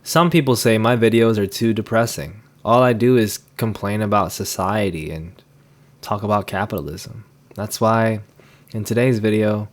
Some people say my videos are too depressing. All I do is complain about society and talk about capitalism. That's why in today's video,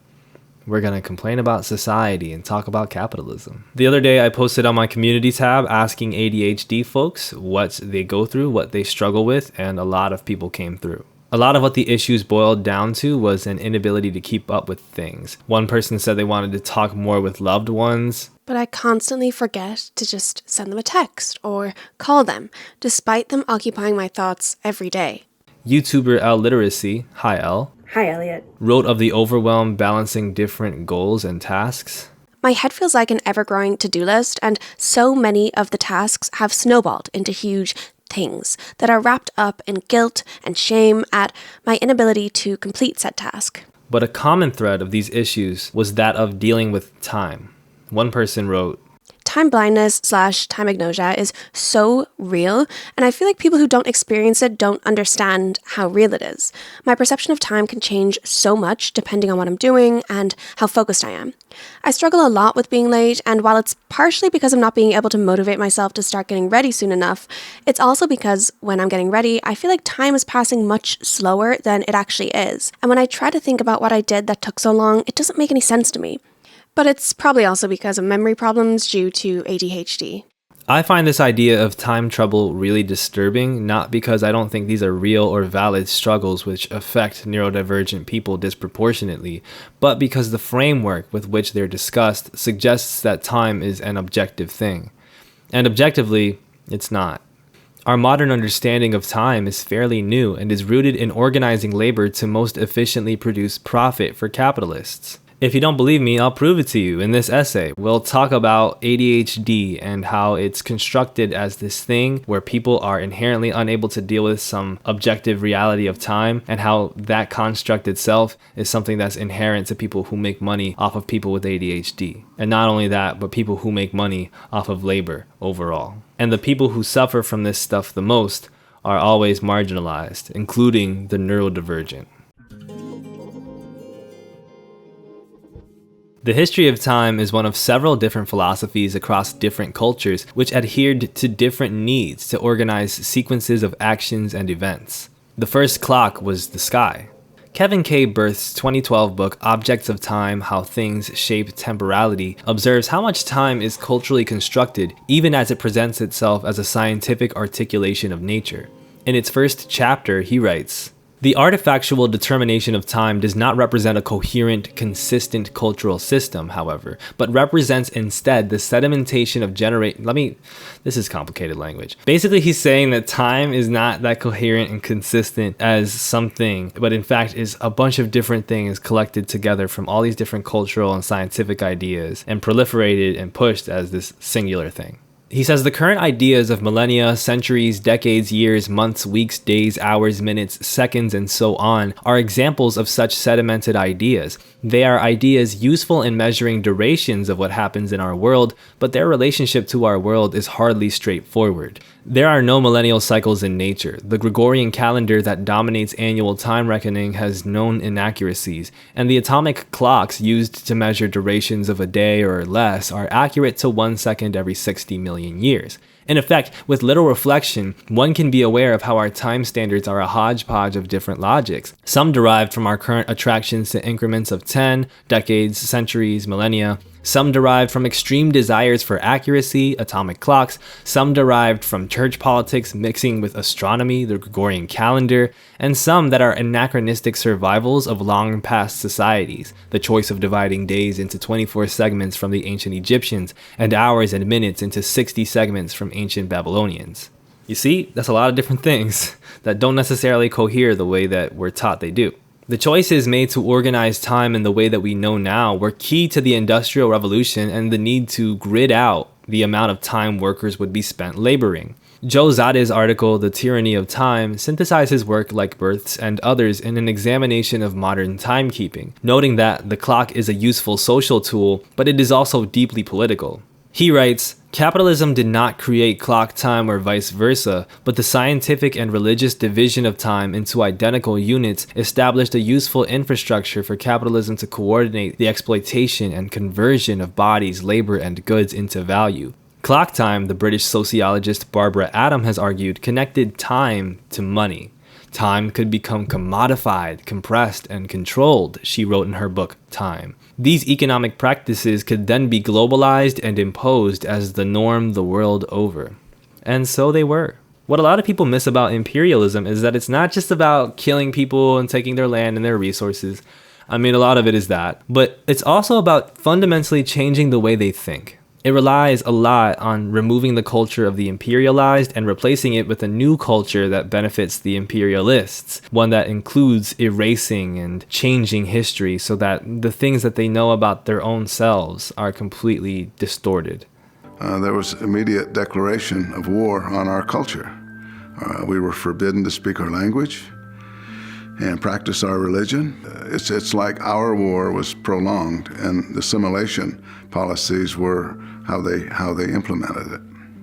we're going to complain about society and talk about capitalism. The other day I posted on my community tab asking ADHD folks what they go through, what they struggle with, and a lot of people came through. A lot of what the issues boiled down to was an inability to keep up with things. One person said they wanted to talk more with loved ones, but I constantly forget to just send them a text or call them, despite them occupying my thoughts every day. YouTuber L Literacy, hi L. Hi Elliot. Wrote of the overwhelm balancing different goals and tasks. My head feels like an ever-growing to-do list, and so many of the tasks have snowballed into huge things that are wrapped up in guilt and shame at my inability to complete said task. But a common thread of these issues was that of dealing with time. One person wrote, Time blindness / time agnosia is so real, and I feel like people who don't experience it don't understand how real it is. My perception of time can change so much depending on what I'm doing and how focused I am. I struggle a lot with being late, and while it's partially because I'm not being able to motivate myself to start getting ready soon enough, it's also because when I'm getting ready, I feel like time is passing much slower than it actually is. And when I try to think about what I did that took so long, it doesn't make any sense to me. But it's probably also because of memory problems due to ADHD. I find this idea of time trouble really disturbing, not because I don't think these are real or valid struggles which affect neurodivergent people disproportionately, but because the framework with which they're discussed suggests that time is an objective thing. And objectively, it's not. Our modern understanding of time is fairly new and is rooted in organizing labor to most efficiently produce profit for capitalists. If you don't believe me, I'll prove it to you in this essay. We'll talk about ADHD and how it's constructed as this thing where people are inherently unable to deal with some objective reality of time, and how that construct itself is something that's inherent to people who make money off of people with ADHD. And not only that, but people who make money off of labor overall. And the people who suffer from this stuff the most are always marginalized, including the neurodivergent. The history of time is one of several different philosophies across different cultures which adhered to different needs to organize sequences of actions and events. The first clock was the sky. Kevin K. Burth's 2012 book, Objects of Time: How Things Shape Temporality, observes how much time is culturally constructed, even as it presents itself as a scientific articulation of nature. In its first chapter, he writes, "The artifactual determination of time does not represent a coherent, consistent cultural system, however, but represents instead the sedimentation of this is complicated language. Basically, he's saying that time is not that coherent and consistent as something, but in fact is a bunch of different things collected together from all these different cultural and scientific ideas and proliferated and pushed as this singular thing." He says the current ideas of millennia, centuries, decades, years, months, weeks, days, hours, minutes, seconds, and so on are examples of such sedimented ideas. They are ideas useful in measuring durations of what happens in our world, but their relationship to our world is hardly straightforward. There are no millennial cycles in nature. The Gregorian calendar that dominates annual time reckoning has known inaccuracies, and the atomic clocks used to measure durations of a day or less are accurate to 1 second every 60 million years. In effect, with little reflection, one can be aware of how our time standards are a hodgepodge of different logics, some derived from our current attractions to increments of 10, decades, centuries, millennia, some derived from extreme desires for accuracy, atomic clocks, some derived from church politics mixing with astronomy, the Gregorian calendar, and some that are anachronistic survivals of long past societies, the choice of dividing days into 24 segments from the ancient Egyptians, and hours and minutes into 60 segments from ancient Babylonians. You see, that's a lot of different things that don't necessarily cohere the way that we're taught they do. The choices made to organize time in the way that we know now were key to the Industrial Revolution and the need to grid out the amount of time workers would be spent laboring. Joe Zade's article, The Tyranny of Time, synthesizes work like Burth's and others in an examination of modern timekeeping, noting that the clock is a useful social tool, but it is also deeply political. He writes, "Capitalism did not create clock time or vice versa, but the scientific and religious division of time into identical units established a useful infrastructure for capitalism to coordinate the exploitation and conversion of bodies, labor, and goods into value. Clock time, the British sociologist Barbara Adam has argued, connected time to money. Time could become commodified, compressed, and controlled, she wrote in her book, Time. These economic practices could then be globalized and imposed as the norm the world over. And so they were. What a lot of people miss about imperialism is that it's not just about killing people and taking their land and their resources. I mean, a lot of it is that. But it's also about fundamentally changing the way they think. It relies a lot on removing the culture of the imperialized and replacing it with a new culture that benefits the imperialists, one that includes erasing and changing history so that the things that they know about their own selves are completely distorted. There was immediate declaration of war on our culture. We were forbidden to speak our language and practice our religion. It's like our war was prolonged, and the assimilation policies were how they implemented it.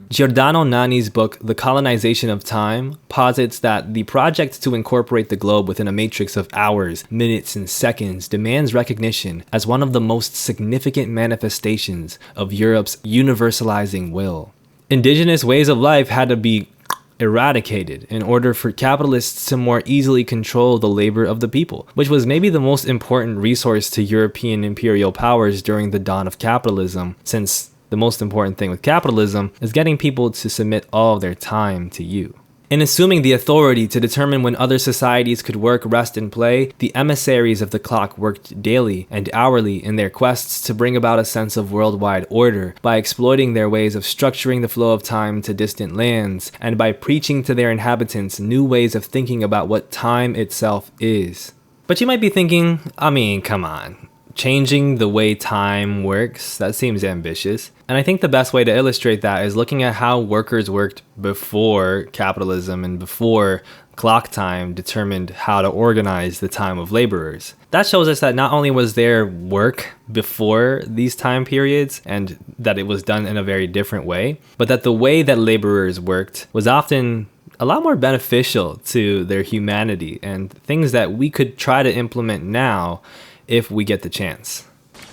Giordano Nani's book, The Colonization of Time, posits that the project to incorporate the globe within a matrix of hours, minutes, and seconds demands recognition as one of the most significant manifestations of Europe's universalizing will. Indigenous ways of life had to be eradicated in order for capitalists to more easily control the labor of the people, which was maybe the most important resource to European imperial powers during the dawn of capitalism, since the most important thing with capitalism is getting people to submit all of their time to you. In assuming the authority to determine when other societies could work, rest, and play, the emissaries of the clock worked daily and hourly in their quests to bring about a sense of worldwide order by exploiting their ways of structuring the flow of time to distant lands, and by preaching to their inhabitants new ways of thinking about what time itself is. But you might be thinking, I mean, come on. Changing the way time works, that seems ambitious. And I think the best way to illustrate that is looking at how workers worked before capitalism and before clock time determined how to organize the time of laborers. That shows us that not only was there work before these time periods and that it was done in a very different way, but that the way that laborers worked was often a lot more beneficial to their humanity and things that we could try to implement now if we get the chance.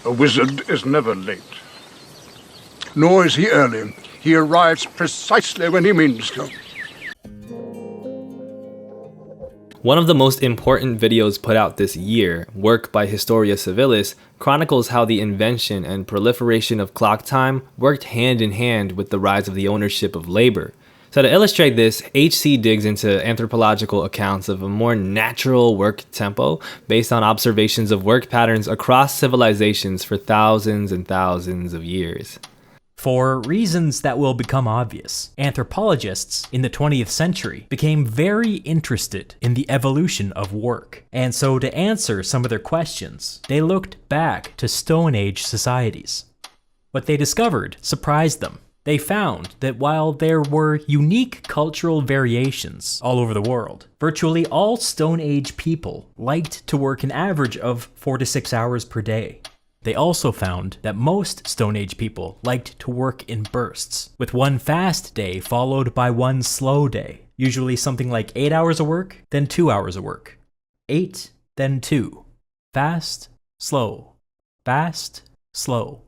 A wizard is never late. Nor is he early. He arrives precisely when he means to. One of the most important videos put out this year, Work by Historia Civilis, chronicles how the invention and proliferation of clock time worked hand in hand with the rise of the ownership of labor. So to illustrate this, HC digs into anthropological accounts of a more natural work tempo based on observations of work patterns across civilizations for thousands and thousands of years. For reasons that will become obvious, anthropologists in the 20th century became very interested in the evolution of work. And so to answer some of their questions, they looked back to Stone Age societies. What they discovered surprised them. They found that while there were unique cultural variations all over the world, virtually all Stone Age people liked to work an average of 4 to 6 hours per day. They also found that most Stone Age people liked to work in bursts, with one fast day followed by one slow day, usually something like 8 hours of work, then 2 hours of work. 8, then 2. Fast, slow. Fast, slow.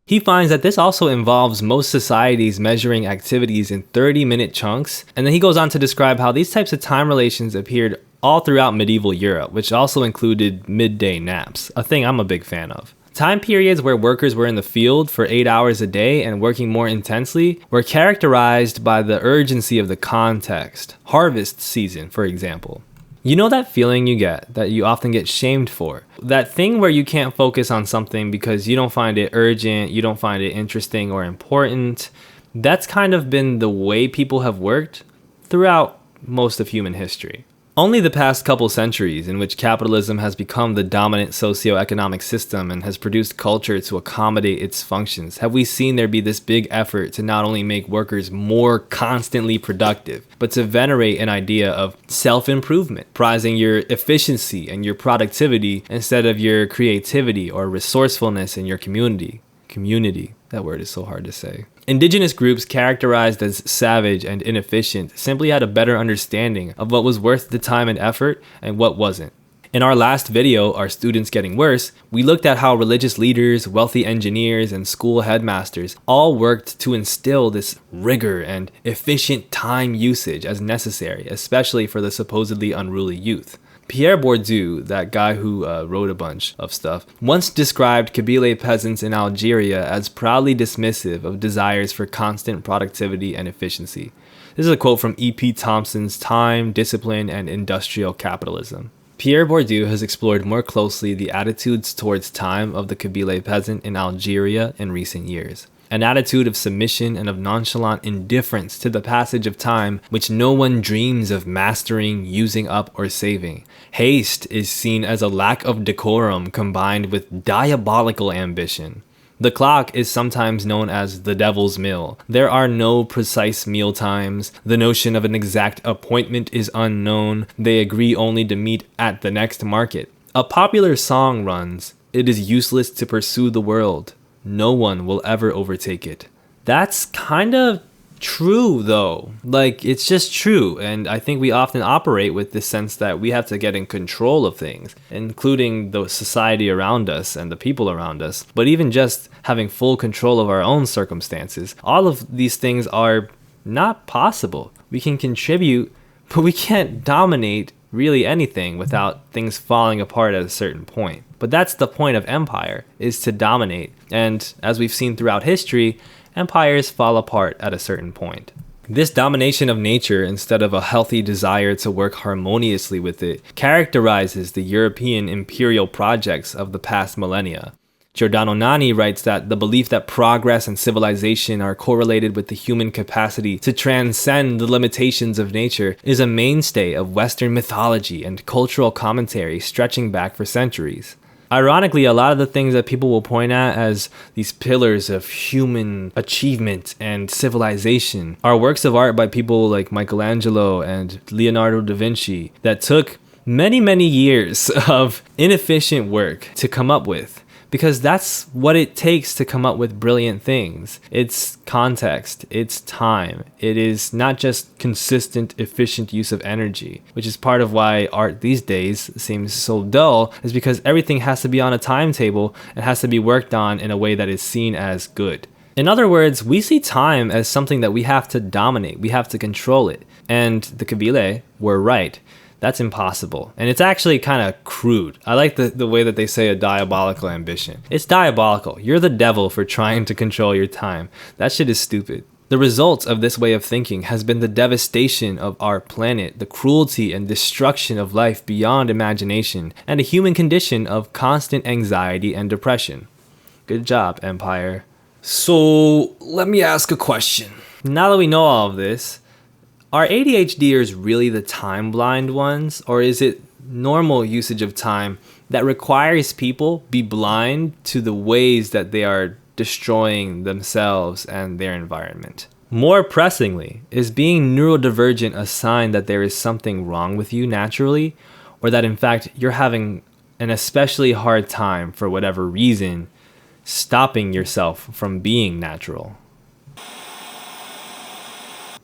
He finds that this also involves most societies measuring activities in 30-minute chunks, and then he goes on to describe how these types of time relations appeared all throughout medieval Europe, which also included midday naps, a thing I'm a big fan of. Time periods where workers were in the field for 8 hours a day and working more intensely were characterized by the urgency of the context. Harvest season, for example. You know that feeling you get, that you often get shamed for? That thing where you can't focus on something because you don't find it urgent, you don't find it interesting or important. That's kind of been the way people have worked throughout most of human history. Only the past couple centuries, in which capitalism has become the dominant socioeconomic system and has produced culture to accommodate its functions, have we seen there be this big effort to not only make workers more constantly productive, but to venerate an idea of self-improvement, prizing your efficiency and your productivity instead of your creativity or resourcefulness in your community. Community, that word is so hard to say. Indigenous groups characterized as savage and inefficient simply had a better understanding of what was worth the time and effort and what wasn't. In our last video, Are Students Getting Worse?, we looked at how religious leaders, wealthy engineers, and school headmasters all worked to instill this rigor and efficient time usage as necessary, especially for the supposedly unruly youth. Pierre Bourdieu, that guy who wrote a bunch of stuff, once described Kabyle peasants in Algeria as proudly dismissive of desires for constant productivity and efficiency. This is a quote from E.P. Thompson's Time, Discipline, and Industrial Capitalism. Pierre Bourdieu has explored more closely the attitudes towards time of the Kabyle peasant in Algeria in recent years. An attitude of submission and of nonchalant indifference to the passage of time which no one dreams of mastering, using up, or saving. Haste is seen as a lack of decorum combined with diabolical ambition. The clock is sometimes known as the devil's mill. There are no precise meal times. The notion of an exact appointment is unknown. They agree only to meet at the next market. A popular song runs, "It is useless to pursue the world. No one will ever overtake it." That's kind of true though. Like, it's just true, and I think we often operate with this sense that we have to get in control of things, including the society around us and the people around us, but even just having full control of our own circumstances. All of these things are not possible. We can contribute, but we can't dominate really anything without things falling apart at a certain point. But that's the point of empire, is to dominate, and as we've seen throughout history, empires fall apart at a certain point. This domination of nature, instead of a healthy desire to work harmoniously with it, characterizes the European imperial projects of the past millennia. Giordano Nani writes that the belief that progress and civilization are correlated with the human capacity to transcend the limitations of nature is a mainstay of Western mythology and cultural commentary stretching back for centuries. Ironically, a lot of the things that people will point at as these pillars of human achievement and civilization are works of art by people like Michelangelo and Leonardo da Vinci that took many, many years of inefficient work to come up with. Because that's what it takes to come up with brilliant things. It's context, it's time. It is not just consistent, efficient use of energy, which is part of why art these days seems so dull, is because everything has to be on a timetable and has to be worked on in a way that is seen as good. In other words, we see time as something that we have to dominate, we have to control it. And the Kabyle were right. That's impossible. And it's actually kind of crude. I like the way that they say a diabolical ambition. It's diabolical. You're the devil for trying to control your time. That shit is stupid. The result of this way of thinking has been the devastation of our planet, the cruelty and destruction of life beyond imagination, and a human condition of constant anxiety and depression. Good job, Empire. So, let me ask a question. Now that we know all of this, are ADHDers really the time blind ones, or is it normal usage of time that requires people be blind to the ways that they are destroying themselves and their environment? More pressingly, is being neurodivergent a sign that there is something wrong with you naturally, or that in fact you're having an especially hard time for whatever reason stopping yourself from being natural?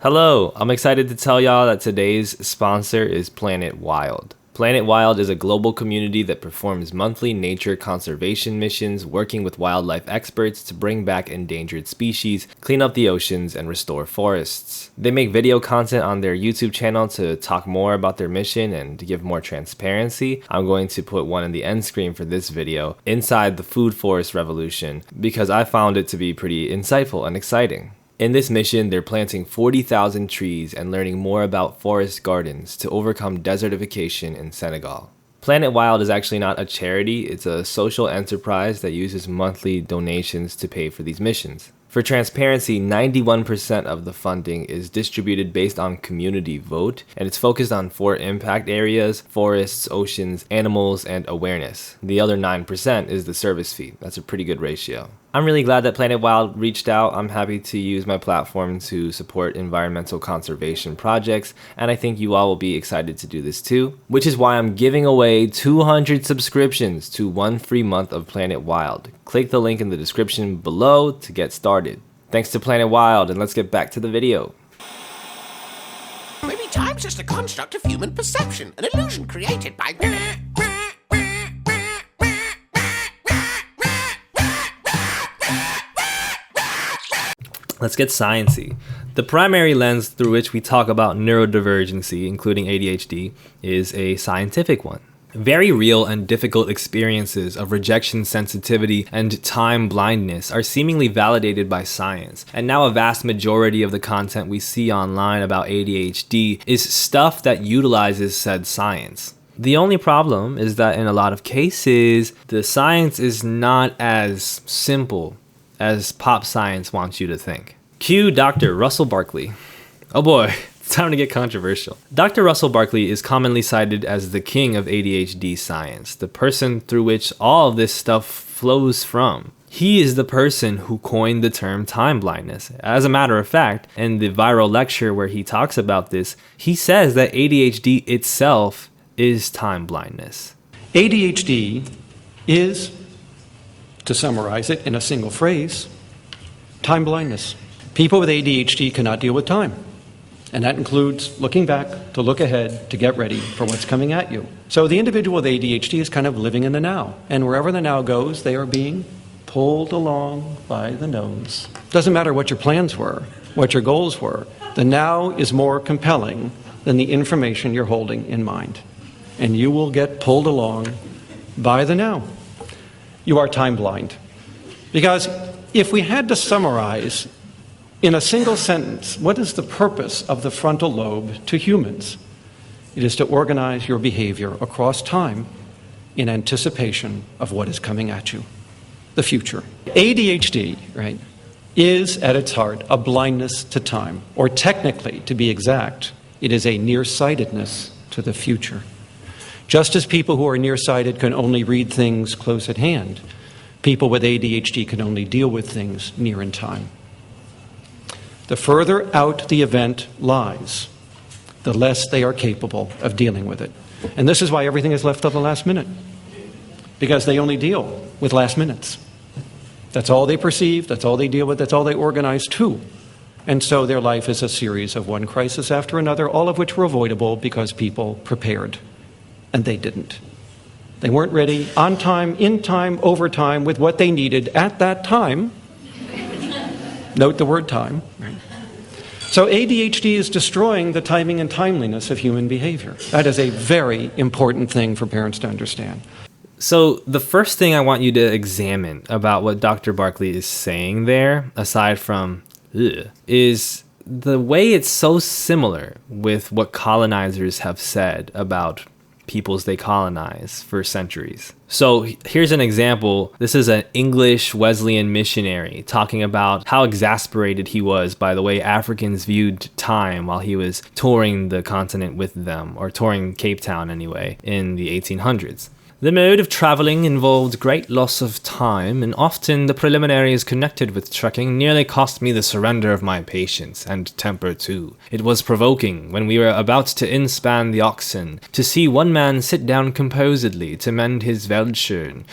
Hello, I'm excited to tell y'all that today's sponsor is Planet Wild. Planet Wild is a global community that performs monthly nature conservation missions, working with wildlife experts to bring back endangered species, clean up the oceans, and restore forests. They make video content on their YouTube channel to talk more about their mission and to give more transparency. I'm going to put one in the end screen for this video, Inside the Food Forest Revolution, because I found it to be pretty insightful and exciting. In this mission, they're planting 40,000 trees and learning more about forest gardens to overcome desertification in Senegal. Planet Wild is actually not a charity, it's a social enterprise that uses monthly donations to pay for these missions. For transparency, 91% of the funding is distributed based on community vote, and it's focused on 4 impact areas: forests, oceans, animals, and awareness. The other 9% is the service fee. That's a pretty good ratio. I'm really glad that Planet Wild reached out. I'm happy to use my platform to support environmental conservation projects, and I think you all will be excited to do this too, which is why I'm giving away 200 subscriptions to 1 free month of Planet Wild. Click the link in the description below to get started. Thanks to Planet Wild, and let's get back to the video. Maybe time's just a construct of human perception, an illusion created by Let's get sciencey. The primary lens through which we talk about neurodivergency, including ADHD, is a scientific one. Very real and difficult experiences of rejection sensitivity and time blindness are seemingly validated by science, and now a vast majority of the content we see online about ADHD is stuff that utilizes said science. The only problem is that in a lot of cases, the science is not as simple as pop science wants you to think. Cue Dr. Russell Barkley. Oh boy. It's time to get controversial. Dr. Russell Barkley is commonly cited as the king of ADHD science, the person through which all of this stuff flows from. He is the person who coined the term time blindness. As a matter of fact, in the viral lecture where he talks about this, he says that ADHD itself is time blindness. ADHD is, to summarize it in a single phrase, time blindness. People with ADHD cannot deal with time. And that includes looking back, to look ahead, to get ready for what's coming at you. So the individual with ADHD is kind of living in the now. And wherever the now goes, they are being pulled along by the nose. Doesn't matter what your plans were, what your goals were. The now is more compelling than the information you're holding in mind. And you will get pulled along by the now. You are time blind. Because if we had to summarize in a single sentence, what is the purpose of the frontal lobe to humans? It is to organize your behavior across time in anticipation of what is coming at you, the future. ADHD, right, is at its heart a blindness to time, or technically, to be exact, it is a nearsightedness to the future. Just as people who are nearsighted can only read things close at hand, people with ADHD can only deal with things near in time. The further out the event lies, the less they are capable of dealing with it. And this is why everything is left to the last minute, because they only deal with last minutes. That's all they perceive, that's all they deal with, that's all they organize to. And so their life is a series of one crisis after another, all of which were avoidable because people prepared, and they didn't. They weren't ready on time, in time, over time, with what they needed at that time. Note the word time. So ADHD is destroying the timing and timeliness of human behavior. That is a very important thing for parents to understand. So the first thing I want you to examine about what Dr. Barkley is saying there, aside from is the way it's so similar with what colonizers have said about peoples they colonize for centuries. So here's an example. This is an English Wesleyan missionary talking about how exasperated he was by the way Africans viewed time while he was touring the continent with them, or touring Cape Town anyway, in the 1800s. The mode of traveling involved great loss of time, and often the preliminaries connected with trekking nearly cost me the surrender of my patience, and temper too. It was provoking, when we were about to inspan the oxen, to see one man sit down composedly to mend his veldschoen,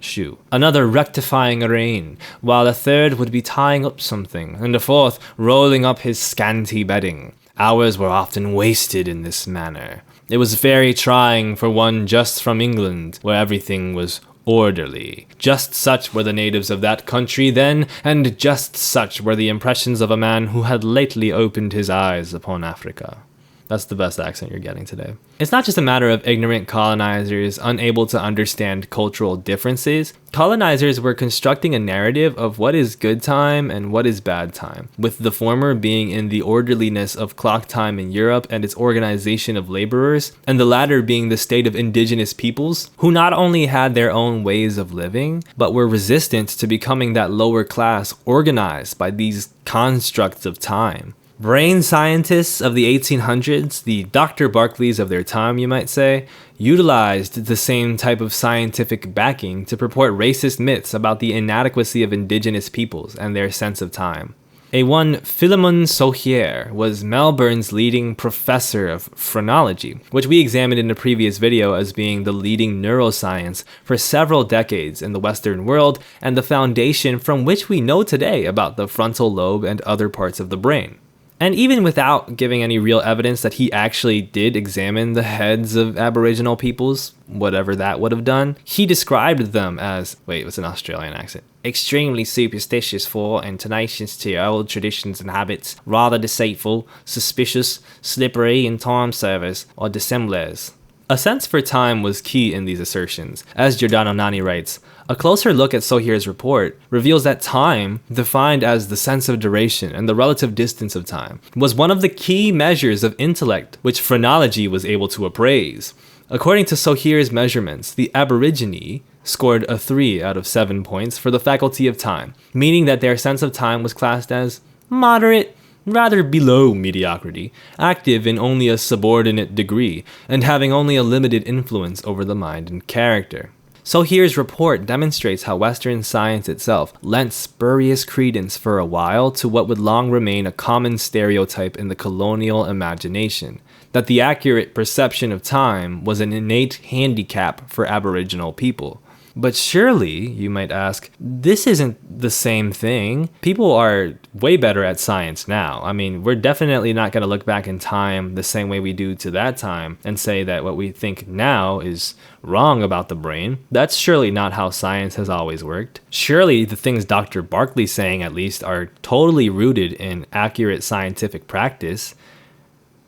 shoe, another rectifying a rein, while a third would be tying up something, and a fourth rolling up his scanty bedding. Hours were often wasted in this manner. It was very trying for one just from England, where everything was orderly. Just such were the natives of that country then, and just such were the impressions of a man who had lately opened his eyes upon Africa. That's the best accent you're getting today. It's not just a matter of ignorant colonizers unable to understand cultural differences. Colonizers were constructing a narrative of what is good time and what is bad time, with the former being in the orderliness of clock time in Europe and its organization of laborers, and the latter being the state of indigenous peoples, who not only had their own ways of living, but were resistant to becoming that lower class organized by these constructs of time. Brain scientists of the 1800s, the Dr. Barkleys of their time, you might say, utilized the same type of scientific backing to purport racist myths about the inadequacy of indigenous peoples and their sense of time. A one Philemon Sauhier was Melbourne's leading professor of phrenology, which we examined in a previous video as being the leading neuroscience for several decades in the Western world and the foundation from which we know today about the frontal lobe and other parts of the brain. And even without giving any real evidence that he actually did examine the heads of Aboriginal peoples, whatever that would have done, he described them as, wait, what's an Australian accent? Extremely superstitious for and tenacious to old traditions and habits, rather deceitful, suspicious, slippery in time service, or dissemblers. A sense for time was key in these assertions. As Giordano Nani writes, a closer look at Sohir's report reveals that time, defined as the sense of duration and the relative distance of time, was one of the key measures of intellect which phrenology was able to appraise. According to Sohir's measurements, the Aborigine scored a 3 out of 7 points for the faculty of time, meaning that their sense of time was classed as moderate, rather below mediocrity, active in only a subordinate degree, and having only a limited influence over the mind and character. Sohir's report demonstrates how Western science itself lent spurious credence for a while to what would long remain a common stereotype in the colonial imagination, that the accurate perception of time was an innate handicap for Aboriginal people. But surely, you might ask, this isn't the same thing. People are way better at science now. I mean, we're definitely not going to look back in time the same way we do to that time and say that what we think now is wrong about the brain. That's surely not how science has always worked. Surely the things Dr. Barkley's saying, at least, are totally rooted in accurate scientific practice,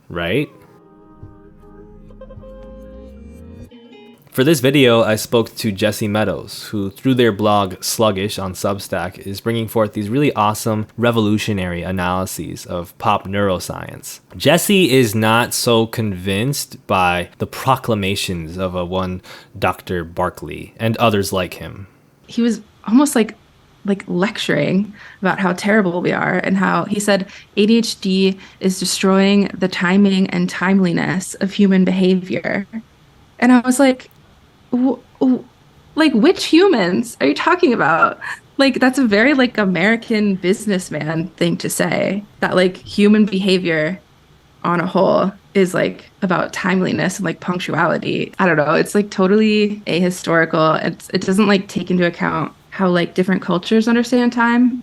right? For this video, I spoke to Jesse Meadows, who through their blog Sluggish on Substack is bringing forth these really awesome revolutionary analyses of pop neuroscience. Jesse is not so convinced by the proclamations of a one Dr. Barkley and others like him. He was almost like lecturing about how terrible we are, and how he said ADHD is destroying the timing and timeliness of human behavior. And I was like, which humans are you talking about? Like, that's a very American businessman thing to say, that human behavior on a whole is about timeliness and punctuality. I don't know. It's totally ahistorical. It doesn't take into account how different cultures understand time.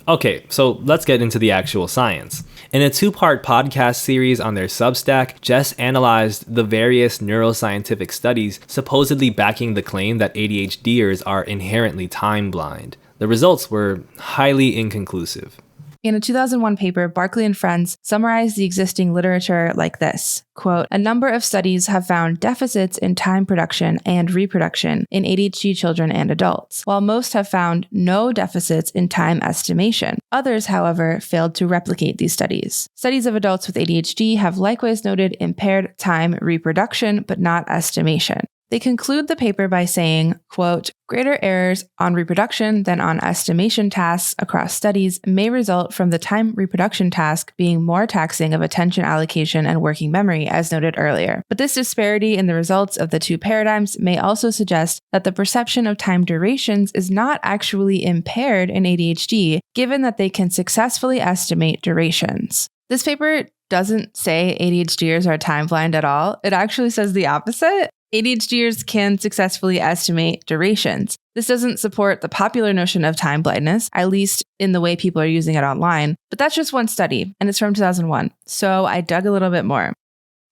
Okay, so let's get into the actual science. In a 2-part podcast series on their Substack, Jess analyzed the various neuroscientific studies supposedly backing the claim that ADHDers are inherently time blind. The results were highly inconclusive. In a 2001 paper, Barkley and friends summarized the existing literature like this, quote, "A number of studies have found deficits in time production and reproduction in ADHD children and adults, while most have found no deficits in time estimation. Others, however, failed to replicate these studies. Studies of adults with ADHD have likewise noted impaired time reproduction, but not estimation." They conclude the paper by saying, quote, "Greater errors on reproduction than on estimation tasks across studies may result from the time reproduction task being more taxing of attention allocation and working memory, as noted earlier. But this disparity in the results of the two paradigms may also suggest that the perception of time durations is not actually impaired in ADHD, given that they can successfully estimate durations." This paper doesn't say ADHDers are time blind at all. It actually says the opposite. ADHDers can successfully estimate durations. This doesn't support the popular notion of time blindness, at least in the way people are using it online. But that's just one study, and it's from 2001. So I dug a little bit more.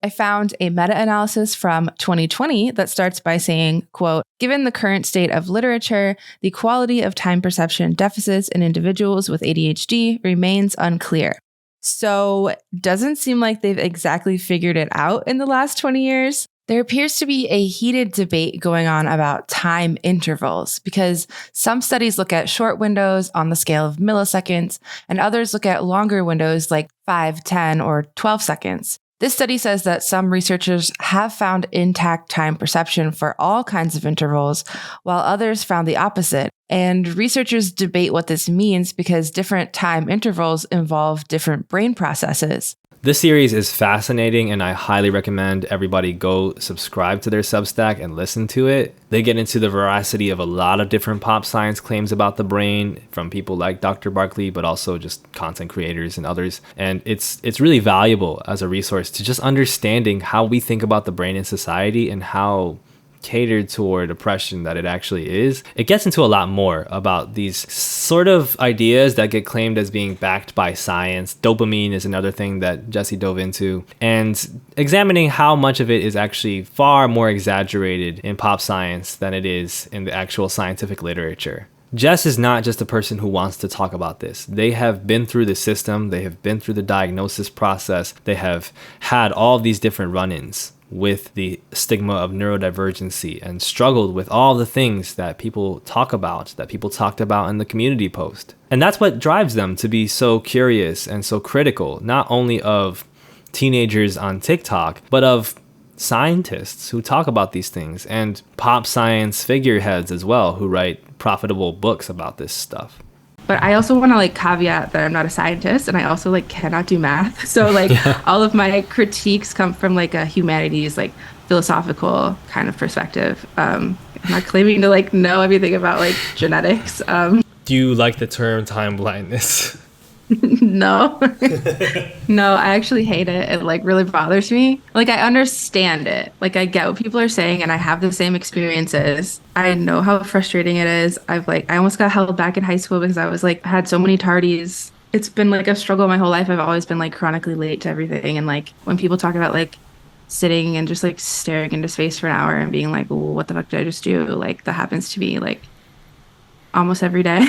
I found a meta-analysis from 2020 that starts by saying, quote, "Given the current state of literature, the quality of time perception deficits in individuals with ADHD remains unclear." So doesn't seem like they've exactly figured it out in the last 20 years. There appears to be a heated debate going on about time intervals, because some studies look at short windows on the scale of milliseconds, and others look at longer windows like 5, 10, or 12 seconds. This study says that some researchers have found intact time perception for all kinds of intervals, while others found the opposite. And researchers debate what this means because different time intervals involve different brain processes. This series is fascinating, and I highly recommend everybody go subscribe to their Substack and listen to it. They get into the veracity of a lot of different pop science claims about the brain from people like Dr. Barkley, but also just content creators and others. And it's really valuable as a resource to just understanding how we think about the brain in society and how catered toward oppression that it actually is. It gets into a lot more about these sort of ideas that get claimed as being backed by science. Dopamine is another thing that Jesse dove into, and examining how much of it is actually far more exaggerated in pop science than it is in the actual scientific literature. Jess is not just a person who wants to talk about this. They have been through the system. They have been through the diagnosis process. They have had all these different run-ins with the stigma of neurodivergency and struggled with all the things that people talk about, that people talked about in the community post. And that's what drives them to be so curious and so critical, not only of teenagers on TikTok, but of scientists who talk about these things and pop science figureheads as well who write profitable books about this stuff. But I also want to like caveat that I'm not a scientist and I also like cannot do math. So like all of my critiques come from like a humanities, like philosophical kind of perspective. I'm not claiming to like know everything about like genetics. Do you like the term time blindness? No. No, I actually hate it. It like really bothers me. Like I understand it. Like I get what people are saying and I have the same experiences. I know how frustrating it is. I almost got held back in high school because I was like had so many tardies. It's been like a struggle my whole life. I've always been like chronically late to everything. And like when people talk about like sitting and just like staring into space for an hour and being like, well, what the fuck did I just do? Like that happens to me like almost every day.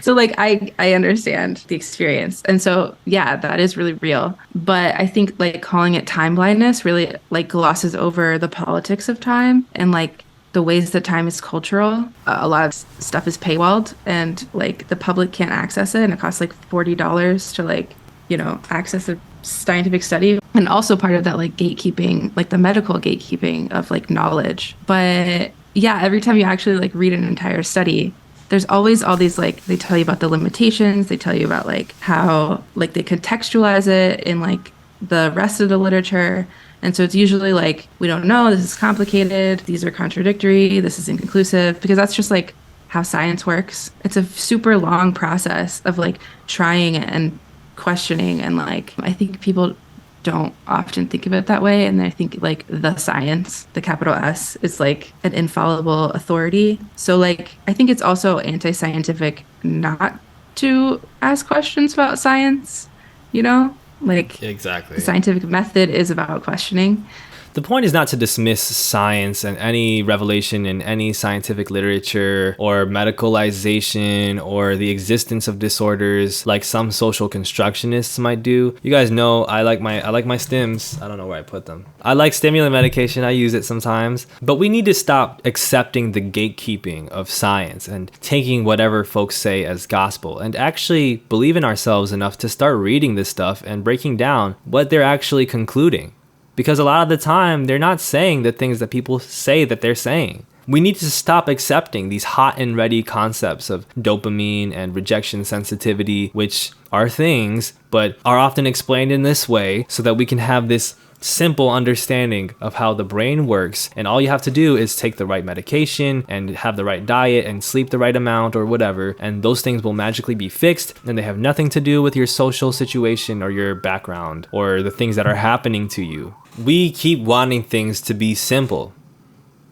So like I understand the experience. And so yeah, that is really real. But I think like calling it time blindness really like glosses over the politics of time and like the ways that time is cultural. A lot of stuff is paywalled and like the public can't access it, and it costs like $40 to like, you know, access a scientific study. And also part of that like gatekeeping, like the medical gatekeeping of like knowledge. But yeah, every time you actually like read an entire study, there's always all these like they tell you about the limitations, they tell you about like how like they contextualize it in like the rest of the literature. And so it's usually like, we don't know, this is complicated, these are contradictory, this is inconclusive, because that's just like how science works. It's a super long process of like trying and questioning, and like I think people don't often think of it that way, and I think like the science, the capital S, is like an infallible authority. So like I think it's also anti-scientific not to ask questions about science, you know? Like exactly. The scientific method is about questioning. The point is not to dismiss science and any revelation in any scientific literature or medicalization or the existence of disorders like some social constructionists might do. You guys know I like my stims. I don't know where I put them. I like stimulant medication. I use it sometimes. But we need to stop accepting the gatekeeping of science and taking whatever folks say as gospel, and actually believe in ourselves enough to start reading this stuff and breaking down what they're actually concluding. Because a lot of the time, they're not saying the things that people say that they're saying. We need to stop accepting these hot and ready concepts of dopamine and rejection sensitivity, which are things, but are often explained in this way so that we can have this simple understanding of how the brain works. And all you have to do is take the right medication and have the right diet and sleep the right amount or whatever, and those things will magically be fixed, and they have nothing to do with your social situation or your background or the things that are happening to you. We keep wanting things to be simple.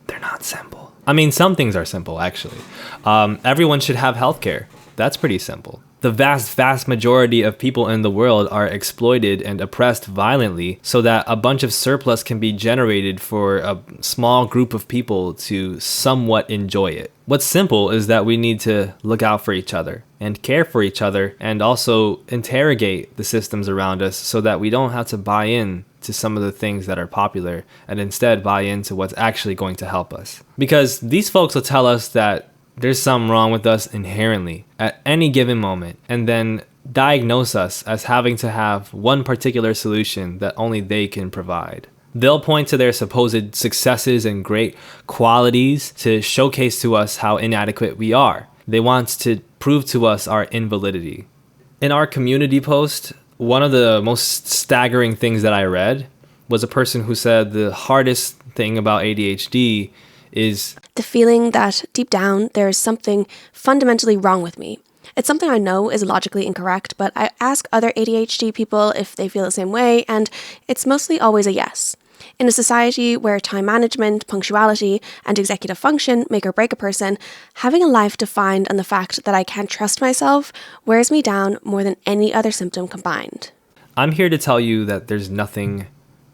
They're not simple. I mean, some things are simple, actually. Everyone should have healthcare. That's pretty simple. The vast majority of people in the world are exploited and oppressed violently so that a bunch of surplus can be generated for a small group of people to somewhat enjoy it. What's simple is that we need to look out for each other and care for each other, and also interrogate the systems around us so that we don't have to buy in to some of the things that are popular and instead buy into what's actually going to help us. Because these folks will tell us that there's something wrong with us inherently at any given moment, and then diagnose us as having to have one particular solution that only they can provide. They'll point to their supposed successes and great qualities to showcase to us how inadequate we are. They want to prove to us our invalidity. In our community post, one of the most staggering things that I read was a person who said the hardest thing about ADHD is the feeling that deep down there is something fundamentally wrong with me. It's something I know is logically incorrect, but I ask other ADHD people if they feel the same way, and it's mostly always a yes. In a society where time management, punctuality, and executive function make or break a person, having a life defined on the fact that I can't trust myself wears me down more than any other symptom combined. I'm here to tell you that there's nothing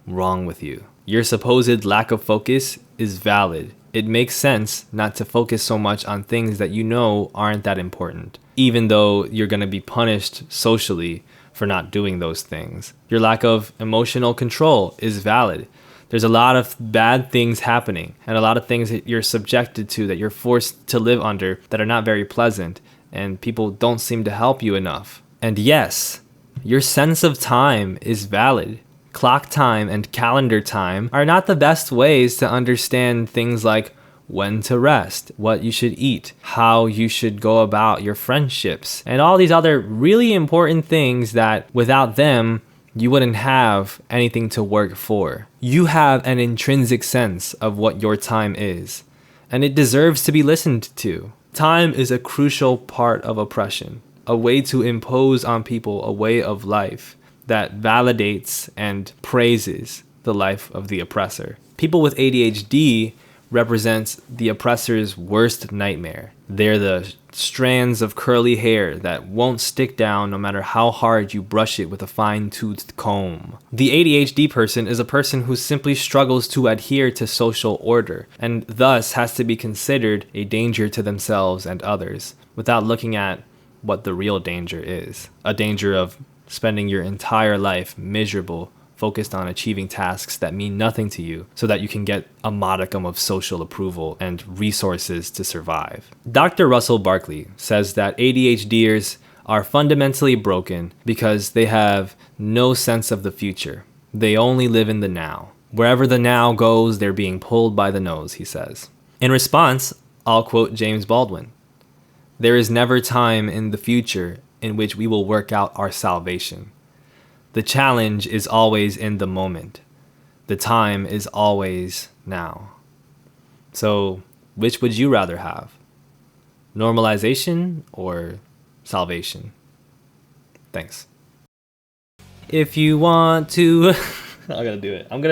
wrong with you. Your supposed lack of focus is valid. It makes sense not to focus so much on things that you know aren't that important, even though you're going to be punished socially for not doing those things. Your lack of emotional control is valid. There's a lot of bad things happening and a lot of things that you're subjected to, that you're forced to live under, that are not very pleasant, and people don't seem to help you enough. And yes, your sense of time is valid. Clock time and calendar time are not the best ways to understand things like when to rest, what you should eat, how you should go about your friendships, and all these other really important things that without them, you wouldn't have anything to work for. You have an intrinsic sense of what your time is, and it deserves to be listened to. Time is a crucial part of oppression, a way to impose on people a way of life that validates and praises the life of the oppressor. People with ADHD represents the oppressor's worst nightmare. They're the strands of curly hair that won't stick down no matter how hard you brush it with a fine-toothed comb. The ADHD person is a person who simply struggles to adhere to social order and thus has to be considered a danger to themselves and others without looking at what the real danger is. A danger of spending your entire life miserable, focused on achieving tasks that mean nothing to you so that you can get a modicum of social approval and resources to survive. Dr. Russell Barkley says that ADHDers are fundamentally broken because they have no sense of the future. They only live in the now. Wherever the now goes, they're being pulled by the nose, he says. In response, I'll quote James Baldwin. "There is never time in the future in which we will work out our salvation. The challenge is always in the moment. The time is always now." So, which would you rather have? Normalization or salvation? Thanks. If you want to... I'm gonna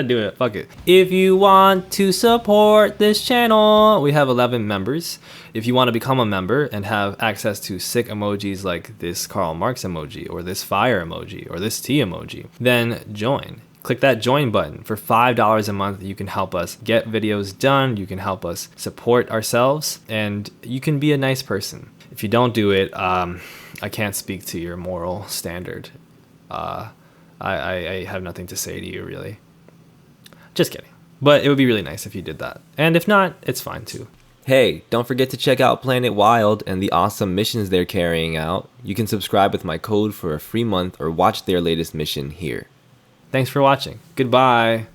do it. Fuck it. If you want to support this channel, we have 11 members. If you want to become a member and have access to sick emojis like this Karl Marx emoji, or this fire emoji, or this tea emoji, then join. Click that join button. For $5 a month, you can help us get videos done, you can help us support ourselves, and you can be a nice person. If you don't do it, I can't speak to your moral standard. I have nothing to say to you, really. Just kidding. But it would be really nice if you did that. And if not, it's fine too. Hey, don't forget to check out Planet Wild and the awesome missions they're carrying out. You can subscribe with my code for a free month or watch their latest mission here. Thanks for watching. Goodbye.